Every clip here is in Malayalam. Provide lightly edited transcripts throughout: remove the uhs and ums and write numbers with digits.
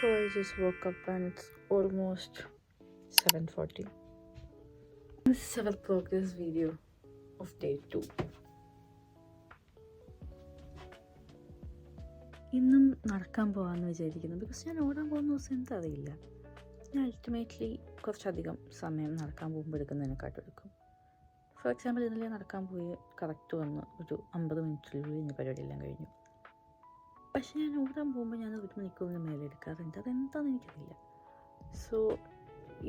I just woke up and it's almost 7:40. This is our progress video of day 2. ഇന്നും നടക്കാൻ പോകാമെന്ന് വിചാരിക്കുന്നു. ബിക്കോസ് ഞാൻ ഓടാൻ പോകുന്ന ദിവസം എന്തറിയില്ല. ഞാൻ അൾട്ടിമേറ്റ്ലി കുറച്ചധികം സമയം നടക്കാൻ പോകുമ്പോൾ എടുക്കുന്നതിനെക്കാട്ടും എടുക്കും. ഫോർ എക്സാമ്പിൾ ഇന്നലെ നടക്കാൻ പോയി കറക്റ്റ് വന്ന് ഒരു 50 മിനിറ്റിനുള്ളിൽ ഇന്ന് പരിപാടിയെല്ലാം കഴിഞ്ഞു. പക്ഷെ ഞാൻ ഓടാൻ പോകുമ്പോൾ ഞാൻ 1 മണിക്കൂറിന് മേലെ എടുക്കാറുണ്ട്. അതെന്താണെന്ന് എനിക്കറിയില്ല. സോ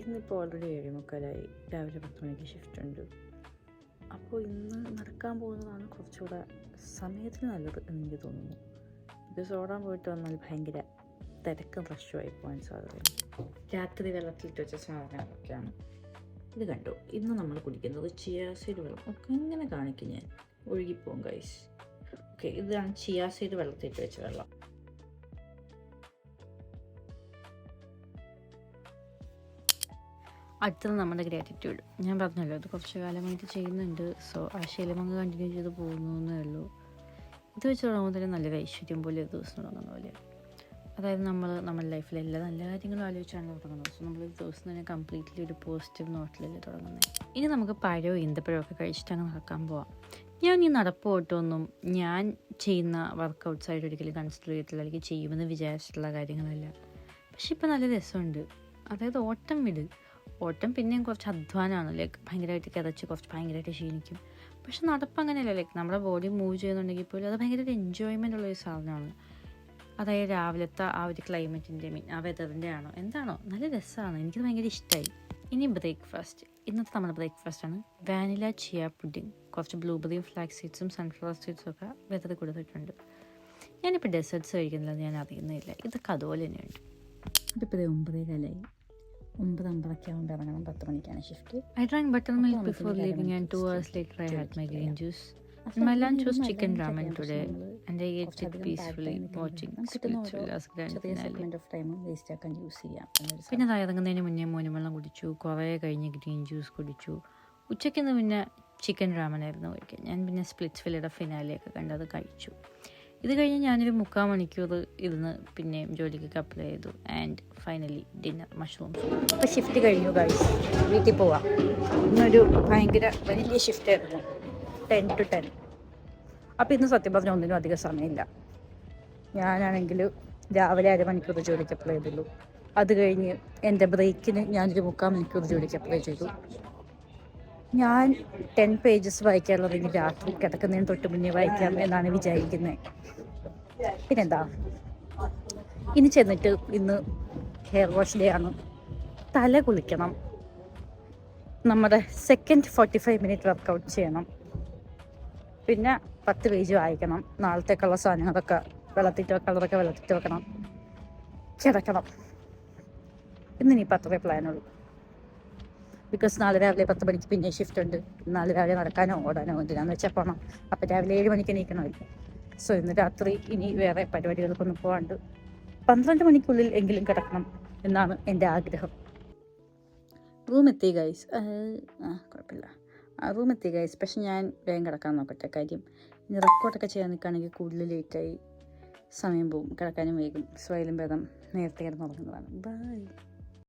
ഇന്നിപ്പോൾ ഓൾറെഡി 7:45, രാവിലെ 10 മണിക്ക് ഷിഫ്റ്റ് ഉണ്ട്. അപ്പോൾ ഇന്ന് നടക്കാൻ പോകുന്നതാണ് കുറച്ചുകൂടെ സമയത്തിന് നല്ലത് എന്ന് എനിക്ക് തോന്നുന്നു. ബിക്കോസ് ഓടാൻ പോയിട്ട് വന്നാൽ ഭയങ്കര തിരക്കും റഷുമായി പോകാൻ സാധ്യതയുണ്ട്. രാത്രി വെള്ളത്തിലിട്ട് വെച്ച സാധനങ്ങളൊക്കെയാണ്. ഇത് കണ്ടു. ഇന്ന് നമ്മൾ കുടിക്കുന്നത് ചിയാ സീഡ് വെള്ളം. ഒക്കെ ഇങ്ങനെ കാണിക്കും, ഞാൻ ഒഴുകിപ്പോകും ഗൈസ്. ഓക്കെ, ഇതാണ് ചിയാ സീഡ് വെള്ളത്തിലിട്ട് വെച്ച വെള്ളം. അടുത്തത് നമ്മുടെ ഗ്രാറ്റിറ്റ്യൂഡ്. ഞാൻ പറഞ്ഞല്ലോ, ഇത് കുറച്ച് കാലമായിട്ട് ചെയ്യുന്നുണ്ട്. സോ ആ ശീലം അങ്ങ് കണ്ടിന്യൂ ചെയ്ത് പോകുന്നു എന്നേ ഉള്ളൂ. ഇത് വെച്ച് തുടങ്ങുമ്പോൾ തന്നെ നല്ലൊരു ഐശ്വര്യം പോലെ ഒരു ദിവസം തുടങ്ങുന്ന പോലെ. അതായത് നമ്മുടെ ലൈഫിലെ എല്ലാ നല്ല കാര്യങ്ങളും ആലോചിച്ചാണ് തുടങ്ങുന്നത്. സോ നമ്മളൊരു ദിവസം തന്നെ കംപ്ലീറ്റ്ലി ഒരു പോസിറ്റീവ് നോട്ടിലല്ലേ തുടങ്ങുന്നത്. ഇനി നമുക്ക് പഴവും ഈന്തപ്പഴമൊക്കെ കഴിച്ചിട്ടാണ് നടക്കാൻ പോവാം. ഞാൻ ഈ നടപ്പ് ഓട്ടമൊന്നും ഞാൻ ചെയ്യുന്ന വർക്കൗട്ട്സായിട്ട് ഒരിക്കലും കൺസിഡർ ചെയ്തിട്ടില്ല, അല്ലെങ്കിൽ ചെയ്യുമെന്ന് വിചാരിച്ചിട്ടുള്ള കാര്യങ്ങളല്ല. പക്ഷെ ഇപ്പം നല്ല രസമുണ്ട്. അതായത് ഓട്ടം പിന്നെയും കുറച്ച് അധ്വാനമാണ്. ലൈക്ക് ഭയങ്കരമായിട്ട് കിതച്ച് കുറച്ച് ഭയങ്കരമായിട്ട് ക്ഷീണിക്കും. പക്ഷെ നടപ്പ് അങ്ങനെയല്ല. ലൈക്ക് നമ്മുടെ ബോഡി മൂവ് ചെയ്യുന്നുണ്ടെങ്കിൽ പോലും അത് ഭയങ്കര എൻജോയ്മെൻ്റ് ഉള്ളൊരു സാധനമാണ്. അതായത് രാവിലത്തെ ആ ഒരു ക്ലൈമറ്റിൻ്റെ ആ വെതറിൻ്റെ ആണോ എന്താണോ നല്ല രസമാണ്. എനിക്കത് ഭയങ്കര ഇഷ്ടമായി. ഇനി ബ്രേക്ക്ഫാസ്റ്റ്. ഇന്നത്തെ നമ്മുടെ ബ്രേക്ക്ഫാസ്റ്റാണ് വാനില ചിയ പുഡിങ്. കുറച്ച് ബ്ലൂബെറിയും ഫ്ലാക്സ് സീഡ്സും സൺഫ്ലവർ സീഡ്സും ഒക്കെ വെതറി കൊടുത്തിട്ടുണ്ട്. ഞാനിപ്പോൾ ഡെസേർട്ട്സ് കഴിക്കുന്നില്ല, ഞാൻ അറിയുന്നില്ല. ഇതൊക്കെ അതുപോലെ തന്നെയുണ്ട്. ഇതിപ്പോൾ 9:15. 9:50 ആവുമ്പോൾ ഇറങ്ങണം. 10 മണിക്കാണ് shift. I drank buttermilk before leaving and 2 hours later I had my green juice. My lunch was chicken ramen today and I ate it peacefully watching Splitsvilla's grand finale. പിന്നെ ഇറങ്ങുന്നതിന് മുന്നേ മോനും വെള്ളം കുടിച്ചു. കുറേ കഴിഞ്ഞ് ഗ്രീൻ ജ്യൂസ് കുടിച്ചു. ഉച്ചയ്ക്ക് പിന്നെ ചിക്കൻ റാമൻ ആയിരുന്നു കഴിക്കാൻ. ഞാൻ പിന്നെ സ്പ്ലിറ്റ്സ്വില്ലയുടെ ഫിനാലെയൊക്കെ കണ്ടത് കഴിച്ചു. ഇത് കഴിഞ്ഞ് ഞാനൊരു 3/4 മണിക്കൂർ ഇരുന്ന് പിന്നെയും ജോലിക്കൊക്കെ അപ്ലൈ ചെയ്തു. And finally dinner mushrooms. അപ്പോൾ ഷിഫ്റ്റ് കഴിഞ്ഞു ഗൈസ്, വീട്ടിൽ പോവാം. ഇന്നൊരു ഭയങ്കര വലിയ ഷിഫ്റ്റ് ആയിരുന്നു, 10 to 10. അപ്പോൾ ഇന്ന് സത്യം പറഞ്ഞാൽ ഒന്നിനും അധികം സമയമില്ല. ഞാനാണെങ്കിൽ രാവിലെ 1/2 മണിക്കൂർ ജോലിക്ക് അപ്ലൈ ചെയ്തുള്ളൂ. അത് കഴിഞ്ഞ് എൻ്റെ ബ്രേക്കിന് ഞാനൊരു 3/4 മണിക്കൂർ ജോലിക്ക് അപ്ലൈ ചെയ്തു. ഞാൻ 10 പേജസ് വായിക്കാനുള്ളതെങ്കിൽ രാത്രി കിടക്കുന്നതിന് തൊട്ട് മുന്നേ വായിക്കാം എന്നാണ് വിചാരിക്കുന്നത്. പിന്നെന്താ, ഇനി ചെന്നിട്ട് ഇന്ന് ഹെയർ വാഷ് ഡേ ആണ്. തല കുളിക്കണം. നമ്മുടെ സെക്കൻഡ് 45 മിനിറ്റ് വർക്കൗട്ട് ചെയ്യണം. പിന്നെ 10 പേജ് വായിക്കണം. നാളത്തേക്കുള്ള സാധനങ്ങളൊക്കെ കളറൊക്കെ വെള്ളത്തിട്ട് വെക്കണം. കിടക്കണം. ഇന്നിനിപ്പോൾ അത്രേ പ്ലാനുള്ളൂ. ബിക്കോസ് നാളെ രാവിലെ 10 മണിക്ക് പിന്നെ ഷിഫ്റ്റ് ഉണ്ട്. നാളെ രാവിലെ നടക്കാനോ ഓടാനോ എന്തിനാന്ന് വെച്ചാൽ പോകണം. അപ്പോൾ രാവിലെ 7 മണിക്ക് എണീക്കണമല്ലോ. സോ ഇന്ന് രാത്രി ഇനി വേറെ പരിപാടികൾക്കൊന്നും പോകാണ്ട് 12 മണിക്കുള്ളിൽ എങ്കിലും കിടക്കണം എന്നാണ് എൻ്റെ ആഗ്രഹം. റൂമെത്തി ഗൈസ്. കുഴപ്പമില്ല, റൂമെത്തി ഗൈസ്. പക്ഷെ ഞാൻ വേഗം കിടക്കാൻ നോക്കട്ടെ. കാര്യം ഇനി റെക്കോർഡൊക്കെ ചെയ്യാൻ നിൽക്കുകയാണെങ്കിൽ കൂടുതൽ ലേറ്റായി സമയം പോകും. കിടക്കാനും വേഗം സ്വയം ഭേദം നേരത്തെ കിടന്ന് തുടങ്ങുന്നതാണ്. ബൈ.